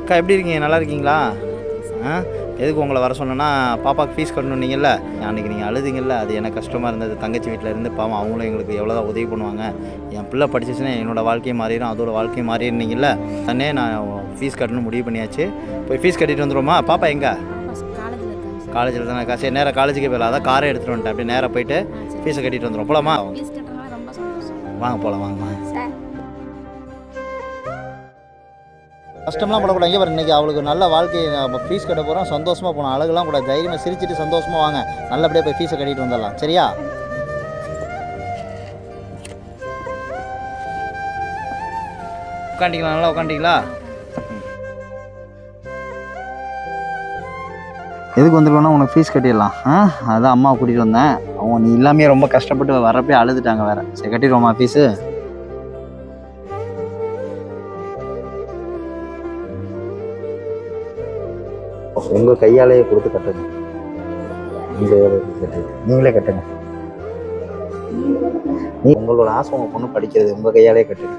அக்கா எப்படி இருக்கீங்க? நல்லா இருக்கீங்களா? எதுக்கு உங்களை வர சொன்னேன்னா, பாப்பாவுக்கு ஃபீஸ் கட்டணுன்னீங்கல்ல, அன்றைக்கி நீங்கள் அழுதிங்கல்ல, அது எனக்கு கஷ்டமாக இருந்தது. தங்கச்சி வீட்டில் இருந்து பாவம் அவங்களும் எங்களுக்கு எவ்வளோ தான் உதவி பண்ணுவாங்க. என் பிள்ளை படிச்சிச்சுன்னா என்னோடய வாழ்க்கையும் மாறிடும், அதோட வாழ்க்கையும் மாறிடுனீங்கல்ல, உடனே நான் ஃபீஸ் கட்டணும் முடிவு பண்ணியாச்சு. போய் ஃபீஸ் கட்டிட்டு வந்துடுவோமா? பாப்பா எங்கே? காலேஜில் தானே அக்கா. சரி, நேராக காலேஜுக்கே போயிடலாம். அதான் காரை எடுத்துகிட்டு வந்துட்டேன். அப்படியே நேராக போயிட்டு ஃபீஸை கட்டிட்டு வந்துடும். போகலாமா? வாங்க போகலாம், வாங்க. கஷ்டம்லாம் படக்கூடாது. இங்கே பாரு, இன்றைக்கி அவளுக்கு நல்ல வாழ்க்கை ஃபீஸ் கட்ட போகிறோம், சந்தோஷமாக போகணும். அழகுலாம் கூட தைரியமாக சிரிச்சிட்டு சந்தோஷமாக வாங்க. நல்லபடியாக போய் ஃபீஸை கட்டிட்டு வந்துடலாம். சரியா? உட்காண்டிங்களா? நல்லா உட்காண்டிங்களா? எதுக்கு வந்துருக்கோன்னா உனக்கு ஃபீஸ் கட்டிடலாம். அதான் அம்மாவை கூட்டிகிட்டு வந்தேன். அவங்க நீ எல்லாமே ரொம்ப கஷ்டப்பட்டு வரப்பே அழுதுட்டாங்க வேறு. சரி, கட்டிடுவோம்மா ஃபீஸு? உங்கள் கையாலேயே கொடுத்து கட்டுங்க. நீங்களே கட்டுங்க. உங்களோட ஆசை உங்கள் பொண்ணு படிக்கிறது, உங்கள் கையாலே கட்டுங்க.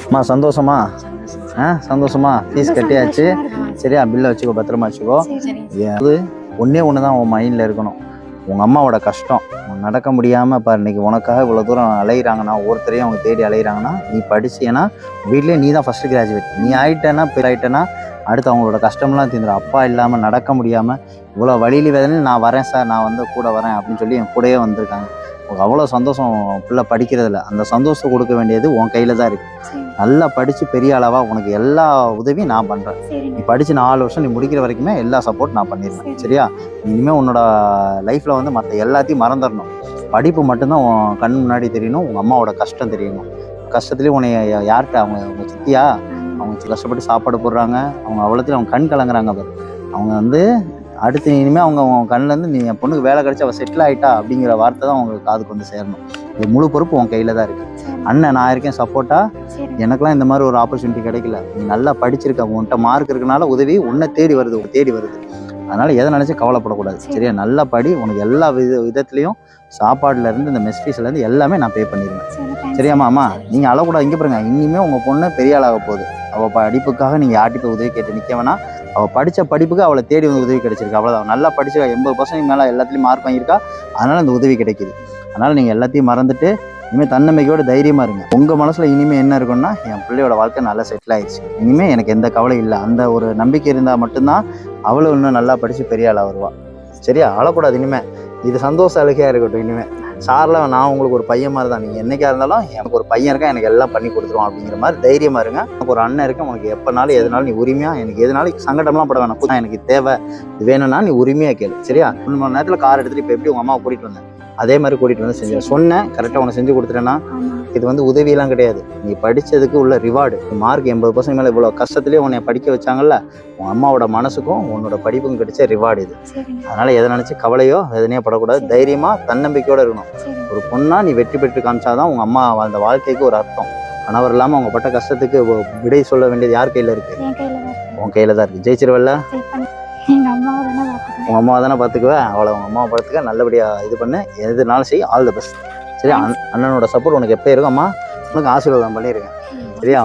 அம்மா சந்தோஷமா? சந்தோஷமா? ஃபீஸ் கட்டியாச்சு. சரியா? பில்லை வச்சுக்கோ, பத்திரமா வச்சுக்கோ. அது ஒன்றே ஒன்று தான் உன் மைண்டில் இருக்கணும். உங்கள் அம்மாவோட கஷ்டம் நடக்க முடியாமல் இப்போ இன்றைக்கி உனக்காக இவ்வளோ தூரம் அலைகிறாங்கன்னா, ஒவ்வொருத்தரையும் அவங்க தேடி அலைகிறாங்கன்னா, நீ படிச்சேன்னா வீட்லேயே நீ தான் ஃபஸ்ட்டு கிராஜுவேட். நீ ஆகிட்டேன்னா ஆகிட்டேன்னா அடுத்து அவங்களோட கஷ்டம்லாம் தீர்ந்துடும். அப்பா இல்லாமல் நடக்க முடியாமல் இவ்வளோ வழியில வேதனையும் நான் வரேன் சார், நான் வந்து கூட வரேன் அப்படின்னு சொல்லி என் கூடயே வந்திருக்காங்க. அவ்வளோ சந்தோஷம் பிள்ளை படிக்கிறதில்ல. அந்த சந்தோஷத்தை கொடுக்க வேண்டியது உன் கையில் தான் இருக்குது. நல்லா படித்து பெரிய அளவாக உனக்கு எல்லா உதவியும் நான் பண்ணுறேன். நீ படித்து 4 வருஷம் நீ முடிக்கிற வரைக்குமே எல்லா சப்போர்ட் நான் பண்ணிடுவேன். சரியா? இனிமேல் உன்னோட லைஃப்பில் வந்து மற்ற எல்லாத்தையும் மறந்துடணும். படிப்பு மட்டும்தான் உன் கண் முன்னாடி தெரியணும். உங்கள் அம்மாவோட கஷ்டம் தெரியணும். கஷ்டத்துலேயும் உன்னை யார்கிட்ட அவங்க சித்தியா அவங்க கஷ்டப்பட்டு சாப்பாடு போடுறாங்க, அவங்க அவ்வளோத்தையும் அவங்க கண் கலங்குறாங்க. பாரு, அவங்க வந்து அடுத்து இனிமேல் அவங்க கண்ணிலேருந்து நீ என் பொண்ணுக்கு வேலை கிடச்சி அவள் செட்டில் ஆகிட்டா அப்படிங்கிற வார்த்தை தான் அவங்களுக்கு காதுக்கு வந்து சேரணும். இது முழு பொறுப்பு உன் கையில் தான் இருக்குது. அண்ணன் நான் இருக்கேன் சப்போர்ட்டாக. எனக்கெல்லாம் இந்த மாதிரி ஒரு ஆப்பர்ச்சுனிட்டி கிடைக்கல. நீ நல்லா படிச்சிருக்க, உன்கிட்ட மார்க் இருக்கனால உதவி உன்னை தேடி வருது. அதனால் எதை நினச்சி கவலைப்படக்கூடாது. சரியா? நல்லா படி. உனக்கு எல்லா விதத்துலேயும் சாப்பாடுலேருந்து இந்த மெஸ் ஃபீஸ்லேருந்து எல்லாமே நான் பே பண்ணிடுவேன். சரியாம்மா? அம்மா நீங்கள் அழக்கூடாது. இங்கே பாருங்க, இனிமேல் உங்கள் பொண்ணு பெரிய ஆளாக போகுது. அவள் படிப்புக்காக நீங்கள் யார்கிட்ட போய் உதவி கேட்டு நிற்க வேணா. அவள் படித்த படிப்புக்கு அவளை தேடி வந்து உதவி கிடைச்சிருக்கு. அவ்வளோதான். நல்லா படிச்சிருக்கா, 80% மேலே எல்லாத்துலேயும் மார்க் வாங்கியிருக்கா. அதனால் அந்த உதவி கிடைக்கிது. அதனால் நீங்கள் எல்லாத்தையும் மறந்துட்டு இனிமேல் தன்னம்பிக்கையோட தைரியமாக இருங்க. உங்கள் மனசில் இனிமேல் என்ன இருக்குன்னா, என் பிள்ளையோட வாழ்க்கை நல்லா செட்டில் ஆயிடுச்சு, இனிமேல் எனக்கு எந்த கவலையும் இல்லை. அந்த ஒரு நம்பிக்கை இருந்தால் மட்டும்தான் அவளும் இன்னும் நல்லா படித்து பெரிய ஆளாக வருவாள். சரியா? அழக்கூடாது. இனிமேல் இது சந்தோஷ அழுகையாக இருக்கட்டும். இனிமேல் சாரில் நான் உங்களுக்கு ஒரு பையன் மாதிரி தான். நீங்கள் என்றைக்காக இருந்தாலும் எனக்கு ஒரு பையன் இருக்கா, எனக்கு எல்லாம் பண்ணி கொடுத்துருவோம் அப்படிங்கிற மாதிரி தைரியமாக இருங்க. எனக்கு ஒரு அண்ணன் இருக்கேன். உனக்கு எப்போனாலும் எதுனாலும் நீ உரிமையாக, எனக்கு எதுனாலும் சங்கடம்லாம் பட வேணாம். எனக்கு தேவை இது வேணும்னா நீ உரிமையாக கேளு. சரியா? 3 மணி நேரத்தில் கார் எடுத்துகிட்டு இப்போ எப்படி உங்கள் அம்மாவை கூட்டிகிட்டு வந்தேன் அதே மாதிரி கூட்டிகிட்டு வந்து செஞ்சேன். சொன்னேன் கரெக்டாக உனக்கு செஞ்சு கொடுத்துட்டேன்னா இது வந்து உதவியெல்லாம் கிடையாது. நீ படித்ததுக்கு உள்ள ரிவார்டு. மார்க் 80% மேலே இவ்வளோ கஷ்டத்துலேயே உன்னை படிக்க வச்சாங்கல்ல, உன் அம்மாவோட மனசுக்கும் உன்னோட படிப்புக்கும் கிடைச்ச ரிவார்டு இது. அதனால் எதை நினச்சி கவலையோ வேதனையோ படக்கூடாது. தைரியமாக தன்னம்பிக்கையோடு இருக்கணும். ஒரு பொண்ணா நீ வெற்றி பெற்று காமிச்சாதான் உங்கள் அம்மா வாழ்ந்த வாழ்க்கைக்கு ஒரு அர்த்தம். கணவர் இல்லாமல் அவங்க பட்ட கஷ்டத்துக்கு விடை சொல்ல வேண்டியது யார் கையில் இருக்குது? உன் கையில் தான் இருக்குது. ஜெயிச்சிருவல்ல? உங்கள் அம்மாவை தானே பார்த்துக்குவேன். அவளை உங்கள் அம்மாவை பார்த்துக்க, நல்லபடியாக இது பண்ணு. எதுனாலும் செய். All the best. சரியா? அண்ணனோட சப்போர்ட் உனக்கு எப்போ இருக்கும். அம்மா உனக்கு ஆசீர்வாதம் பண்ணியிருக்கேன். சரியா?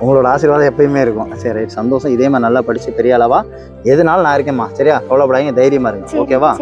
உங்களோட ஆசீர்வாதம் எப்பயுமே இருக்கும். சரி, ரைட். சந்தோஷம். இதே மாதிரி நல்லா படித்து பெரிய அளவா எதுனாலும் நான் இருக்கேம்மா. சரியா? கவலைப்படாதீங்க, தைரியமாக இருங்க. ஓகேவா?